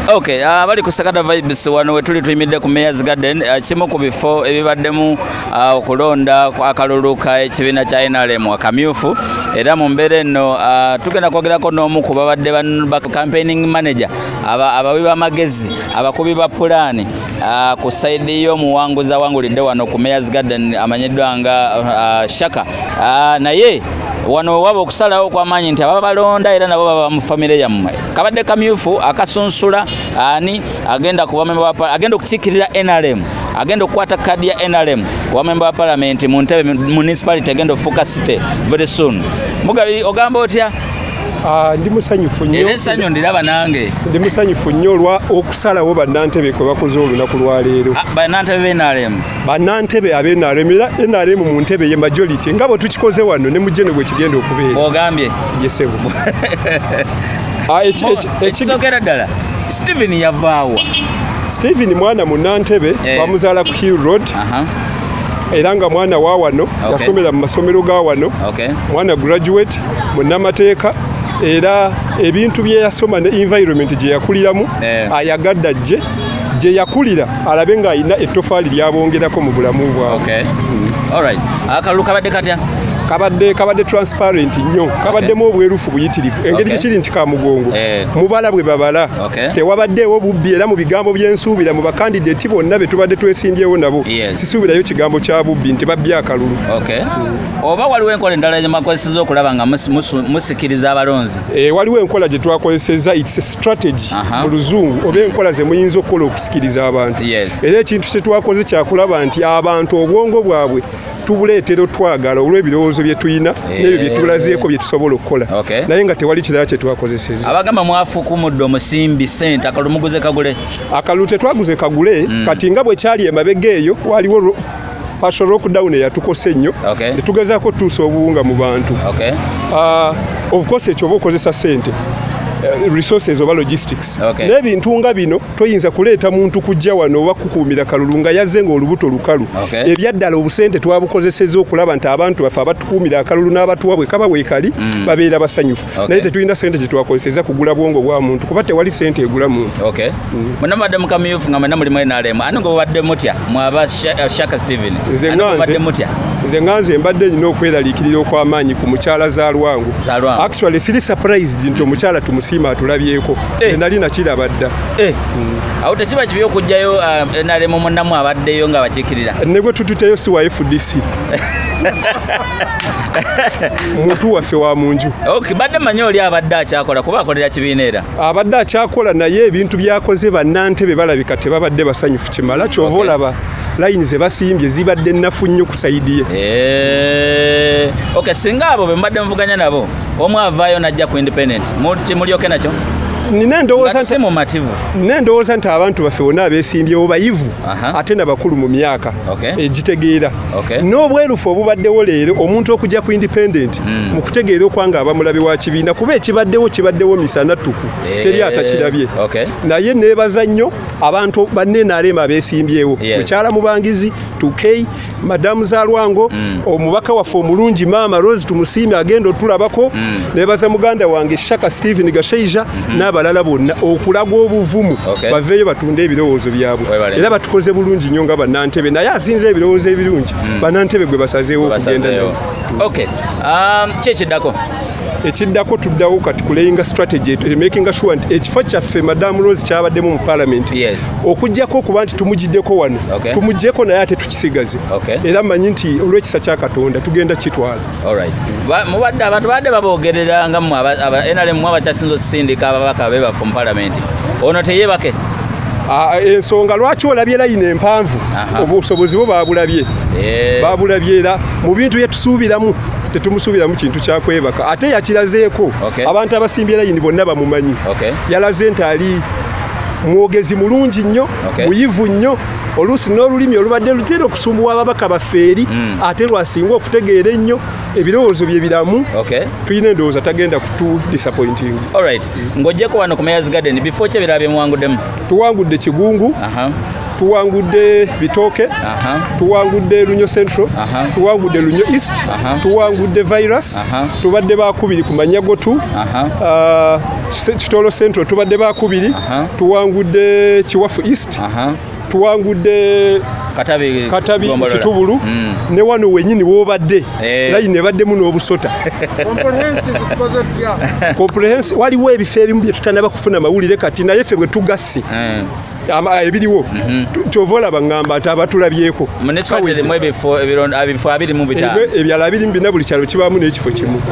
Okay, bali ku Sakata Vibes wano wetuli tuyimidde ku Mayor's Garden kimu ku bifo ebibaddemu okulonda kwa akaluluka ekibiina kya NRM akamyufu era mu mbeera eno tugenda kwogerako n'omu ku babadde ba campaigning manager abawi b'amagezi abakubi ba pulaani ku sayidi y'omuwanguzi awangulidde wano ku Mayor's Garden amanyiddwa nga Shaka naye wano waba okusalawo kw'amaanyi nti ababalonda era nabo baba mu famire yammwe kabadde kamyufu akasunsula ani agenda kuba member wa agenda okukiikirira NRM agenda okukwata kadi ya NRM wa member wa parliament mu Ntebe municipality agenda ofuuka city very soon. Mugabiri ogamba otya? Ndi musanyufu nnyo. Ensanyo ndiraba nange. Ndi musanyufu nnyo olwa okusalawo bannantebe kwe bakoze olunaku lwa leero. Bannantebe b'NRM. Bannantebe ab'NRM era NRM mu Ntebe ye majority nga bwe tukikoze wano ne mujjene bwe kigenda okubeera. Ogambye. Yesebo. Ekisokera ddala Stephen yavaawa. Stephen mwana munnantebe bamuzaala ku Hill Road. Era nga mwana wa wano yasomera mu masomero ga wano. Mwana graduate munnamateeka era ebintu bye yasoma ne environment gye yakuliramu ayagadda gye yakulira alabe nga alina ettofaali lyabongerako mu bulamu bwabwe. Alright. Akalulu kabadde katya? Kabadde transparent nnyo kabaddemu obwerufu buyitirivu engeri kikiri nti kamugongo mubala bwe babala tewabaddeewo bubbi era mu bigambo byensuubira mu bakandidate bonna be tubadde twesimbyewo nabo sisuubirayo kigambo kya bubbi nti babbye akalulu. Oba waliwo enkola endala gye mwakozesezza okulaba nga musikiriza abalonzi? Waliwo enkola gye twakozesezza it's a strategy mu luzungu oba enkola ze muyinza okukola okusikiriza abantu era ekintu kye twakoze kyakulaba nti abantu obwongo bwabwe tubuleetera twagala olw'ebirowoozo bye tulina n'ebyo bye tulazeeko bye tusobola okukola naye nga tewali kirala kye twakozesezza. Abagamba mwafukumudde omusimbi ssente akalulu muguze kagule? Akalulu tetwaguze kagule kati nga bwe kyali emabega eyo waliwo partial lockdown eyatukose nnyo ne tugezaako tuusa obuwunga mu bantu. Of course ekyo oba okozesa ssente resources oba logistics n'ebintu nga bino toyinza kuleeta muntu kujja wano oba kukuumira kalulu nga yazze ng'olubuto lukalu ebyaddala obusente twabukozesezza okulaba nti abantu baffe abatukuumira akalulu n'abatuwa bwe kaba bwekali babeera basanyufu naye tetulina ssente gye twakozesezza kugula bwongo bwa muntu kuba tewali ssente egula muntu. Mwenna mubadde mu kamyufu nga mwenna mulimu NRM ani nga mubadde mutya mwaba Shaka Stephen? Nze nganze mbadde nnina okweraliikirira okw'amaanyi ku mukyala Zalwangu. Actually siri surprised nti omukyala tumusiima atulabyeko nali nakiraba dda. Awo tekiba kibi okujjayo NRM munnamu abaddeyo nga bakiikirira? Ne gwe tututeyo si wa FDC muntu waffe wa munju. Badde manyi oli abadde akyakola kuba akolera kibiina era? Abadde akyakola naye ebintu byakoze bannantebe balabika tebabadde basanyufu kimala kyova olaba layini ze basimbye zibadde nnafu nnyo ku sayidi ye. Singa abo be mbadde muvuganya nabo omu avaayo najja ku independent mulyoke nakyo? Nina ndowooza nti abantu baffe bonna abeesimbyewo bayivu ate nabakulu mu myaka egitegeera n'obwerufu obubaddewo leero omuntu okujja ku independent mu kutegeera okwanga abamulabe wa kibiina kuba kibaddewo misana ttuku teri atakirabye naye neebaza nnyo abantu banne NRM abeesimbyewo mukyala Mubangizi 2K madamu Zalwango omubaka waffe omulungi maama Rose tumusiime agenda otulabako neebaza muganda wange Shaka Stephen Gashaija n'abalala bonna okulaga obuvumu baveeyo batunde ebirowoozo byabwe era batukoze bulungi nnyo nga bannantebe naye asinze ebirowoozo ebirungi bannantebe gwe basazeewo okugenda nayo. Kyekiddako ekiddako tuddawo kati kulayinga strategy making sure nti ekifo kyaffe madamu Rose kyabaddemu mu parliament okujjako okuba nti tumugiddeko wano tumugyeko naye ate tukisigaze era manyi nti olw'ekisa kya Katonda tugenda kitwala. Mubadde abantu badde baboogerera nga NRM abakyasinza okusindika ababaka be baffe mu parliament ono teyeebake? Ensonga lwaki olabye layini empanvu obusobozi bo babulabye era mu bintu bye tusuubiramu tetumusuubiramu kintu kyakwebaka ate yakirazeeko abantu abasimbye layini bonna bamumanyi yalaze nti ali mwogezi mulungi nnyo muyivu nnyo oluusi n'olulimi olubadde lutera okusumbuwa ababaka baffe eri ate lwasinga okutegeera ennyo ebirowoozo bye biramu tulina endowooza tagenda kutu disappointing. Ng'ojjeko wano ku Mayor's Garden bifo ki ebirala bye muwanguddemu? Tuwangudde Kigungu tuwangudde Bitooke, tuwangudde Lunyo Central, tuwangudde Lunyo East, tuwangudde Virus, tubadde bakubiri ku Manyagotu, Kitolo Central tubadde bakubiri, tuwangudde Kiwafu East, tuwangudde Katabi Kitubulu, ne wano wenyini wobadde layini ebaddemu n'obusota. Comprehensive waliwo ebifo ebimu bye tutanaba kufuna mawulire kati naye ffe bwe tugasse ebiriwo kyova olaba ngamba nti abatulabyeko ebyala 24 buli kyalo kibaamu n'ekifo kimu.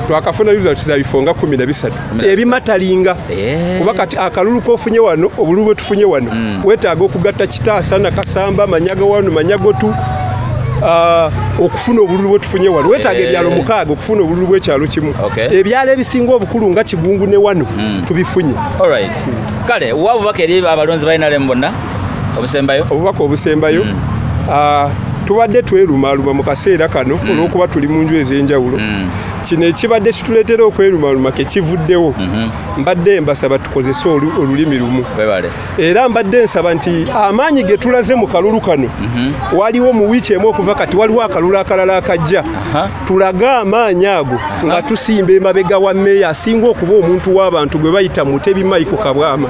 Twakafuna results za bifo nga 13 ebimatalinga kuba kati akalulu kofunye wano obululu bwe tufunye wano wetaaga okugatta Kitaasa na Kasamba Manyaga wano Manyagotu okufuna obululu bwe tufunye wano wetaaga ebyalo 6 okufuna obululu bw'ekyalo kimu. Ebyalo ebisinga obukulu nga Kigungu ne wano tubifunye. Kale wabubaka eri abalonzi balina bonna obusembayo obubaka obusembayo tubadde twerumaaluma mu kaseera kano olw'okuba tuli mu nju ez'enjawulo. Kino ekibadde kituleetera okwerumaaluma kivuddewo. Mbadde mbasaba tukozese olulimi lumu era mbadde nsaba nti amaanyi ge tulaze mu kalulu kano waliwo mu wiiki emu okuva kati waliwo akalulu akalala akajja tulage amaanyi ago nga tusimba emabega wa mmeeya asinga okuba omuntu w'abantu gwe bayita Mutebi Michael Kabwama.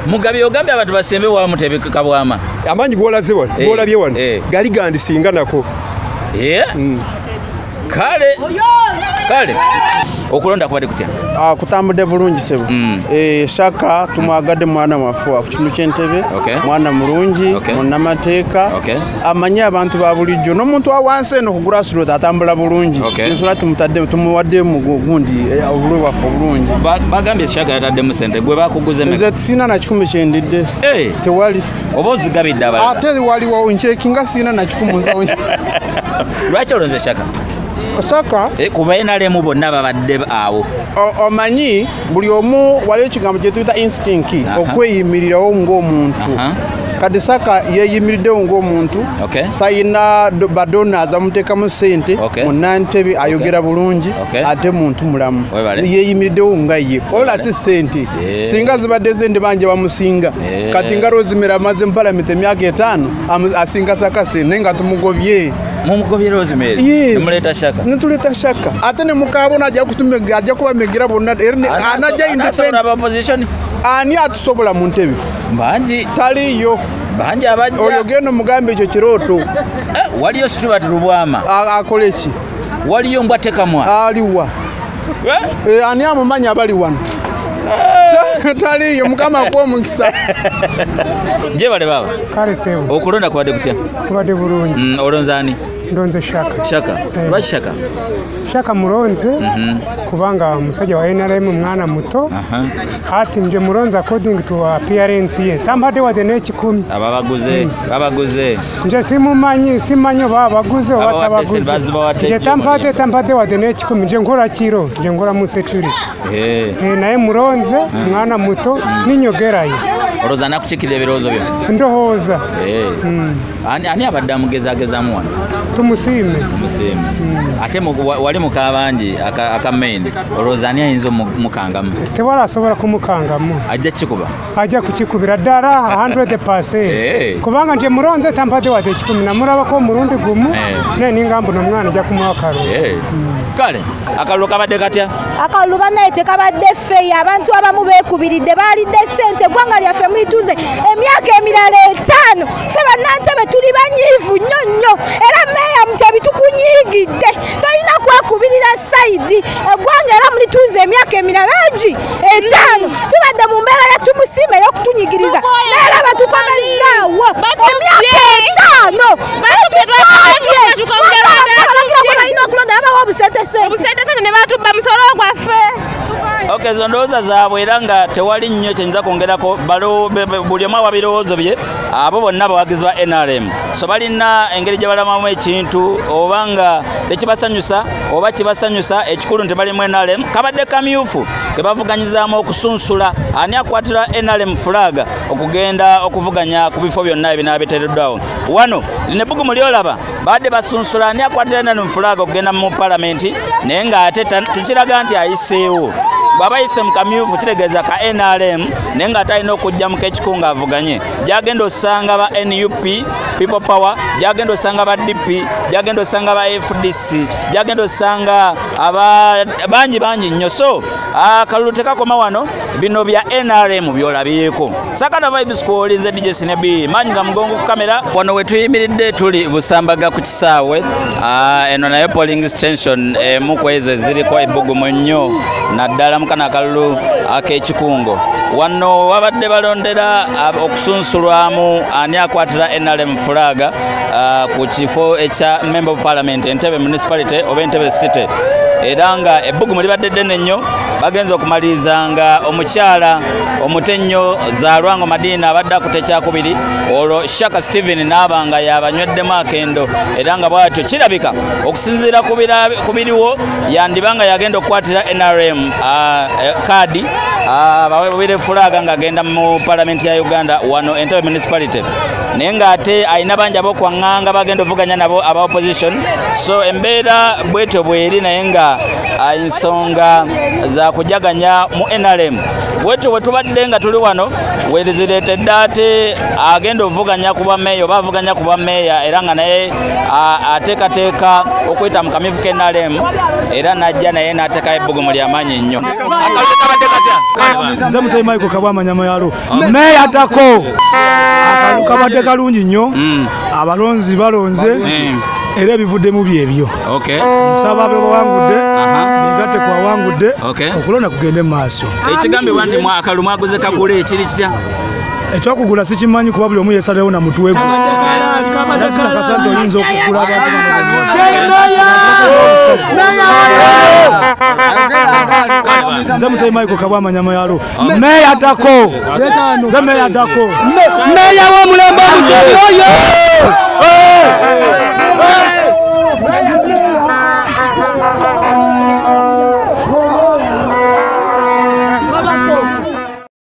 Mugabi ogambye abantu basembe wa Mutebi Kabwama amaanyi g'olaze wano g'olabye wano gali gandisinga nako. Kale okulonda kubadde kutya? Kutambudde bulungi sebo. Shaka tumwagadde mwana mafuwa ku kintu ky'entebe, mwana mulungi, munnamateeka, amanyi abantu ba bulijjo n'omuntu awansi eno ku grassroots atambula bulungi. Nsula tumutadde tumuwadde mu gundi obulwe bwaffe obulungi. Bagambye Shaka yataddemu ssente gwe bakuguze mmeka? Nze sina na 10 kyendidde. Tewali. Oba ozigabidde abalala? Ate waliwo ncekinga sina na 10 Lwaki olonze Shaka? Shaka kuba NRM bonna babadde awo. Omanyi buli omu waliwo ekigambo kye tuyita instinct okweyimirirawo ng'omuntu. Kati Shaka yeeyimiriddewo ng'omuntu talina badonors amuteekamu ssente munnantebi ayogera bulungi ate muntu mulamu yeeyimiriddewo nga ye ola si ssente singa zibadde ssente bangi bamusinga kati nga Rosemary amaze mu palamenti emyaka 5 asinga Shaka ssente naye nga tumugobye. Mumugobye Rosemary nemuleta Shaka netuleta Shaka ate ne mukabona ajja kubamegira bonna anajja independent ani atusobola mu ntebe bangi taliyo bangi abajja oyo geno mugambe ekyo kirooto. Waliyo Stuart Lubwama akole ki? Waliyo Mbwate Kamwa aliwa ani amumanyi abali wano taliyo mukama kw'omukisa. Je bale baba kale sebo okulonda kubadde kutya? Kubadde bulungi. Olonzaani? Ndonze Shaka. Lwaki Shaka? Shaka mulonze kubanga musajja wa NRM mwana muto ati nje mulonze according to appearance ye tambadde wadde n'ekikumi. Babaguze nje simanyi oba baguze oba tabaguze nje tampadde wadde n'ekikumi nje nkola kiro nje nkola mu security naye mulonze mwana muto ninyogerayo. Olowooza nakukiikirira ebirowoozo byo? Ndowooza. Ani abadde amugezaagezaamu wano? Tumusiime. Ate wali mukabangi aka main olowooza ani ayinza omukangamu? Tewali asobola kumukangamu. Ajja kukikuba? Ajja kukikubira ddala 100%. Kubanga nje mulonze tampadde wadde ekikumi namulabako omulundi gumu naye ninga mbu n'omwana ajja kumuwa akalulu. Kale akalulu kabadde katya? Akalulu bannaye tekabadde ffeeyi abantu abamu beekubiridde baalidde ssente eggwanga lyaffe mulituze emyaka emirala 5 ffe bannantebe tuli banyiivu nnyo era meeya Mutebi tukunyiigidde tolina kwekubirira sayidi eggwanga era mulituze emyaka emirala 5 tubadde mu mbeera ya tumusiime ey'okutunyigiriza era batukomezaawo emyaka 5 obusente ne batubba musolo gwaffe. Ezo ndowooza zaabwe era nga tewali nnyo kyenyinza kwongerako buli omu awa birowoozo bye abo bonna abawagizi ba NRM so balina engeri gye balamamu ekintu oba nga tekibasanyusa oba kibasanyusa ekikulu nti bali mu NRM kabadde kamyufu ke bavuganyizaamu okusunsula ani akwatira NRM fulaga okugenda okuvuganya ku bifo byonna ebinaaba biteereddwawo wano ne Bugumu lyolaba badde basunsula ani akwatira NRM fulaga okugenda mu palamenti naye ng'ate tekiraga nti ayiseewo bwabayise mu kamyufu kitegeeza ka NRM naye nga talina okujja mu kekikunga avuganye gyagenda osanga ba NUP People Power gyagenda osanga ba DP gyagenda osanga ba FDC gyagenda osanga bangi nnyo so akalulu tekakoma wano bino bya NRM byolabyeko Sakada Vibes kuolinze DJ Sinebi manyinga mugongo ku kamera wano wetuyimiridde tuli Busambaga ku kisaawe eno nayo polling station muko ezo ziriko ebbugumu nnyo naddala mukana akalulu ak'ekikungo wano wabadde balondera okusunsulwamu ani akwatira NRM fulaga ku kifo ekya Member of Parliament Entebbe Municipality oba Entebbe City era nga ebbugumu libadde ddene nnyo bagenza okumalizanga omukyala omutenyo Zalwango Madina abadde akutekyakubiri olwo Shaka Steven n'abanga yabanyweddemu akendo era nga bwatyo kirabika okusinziira kubiriwo yandibanga yagenda okukwatira NRM kadi bawebere fulaga nga agenda mu Parliament ya Uganda wano Entebbe Municipality naye nga ate ayina bangi abokwanganga bagenda ovuganya nabo aba opposition so embeera bwetyo bweri naye nga ensonga za kujaganya mu NRM bwetyo bwetubadde nga tuli wano wereziretedde ate agenda ovuganya kuba meya oba avuganya kuba meya era nga naye ateekateeka okwita mu kamyufu ke NRM era najja naye n'ateekayo ebbugumu ly'amaanyi nnyo nze Mutemi Michael Kabwamanyama yalo meya dako akalu kabadde kalungi nnyo abalonzi balonze era ebivuddemu byebyo nsaba abe bawangudde bigatte kwawangudde okulonda kugende mu maaso ekigambibwa nti akalu mwaguze kagule ekiri kitya ekyokugula sikimanyi kuba buli omu yeesalewo na mutwe gwe era sikakasa nti oyinza okugula abantu nze Mutemi Michael Kabwamanyama yalo meya dako meya w'omulembe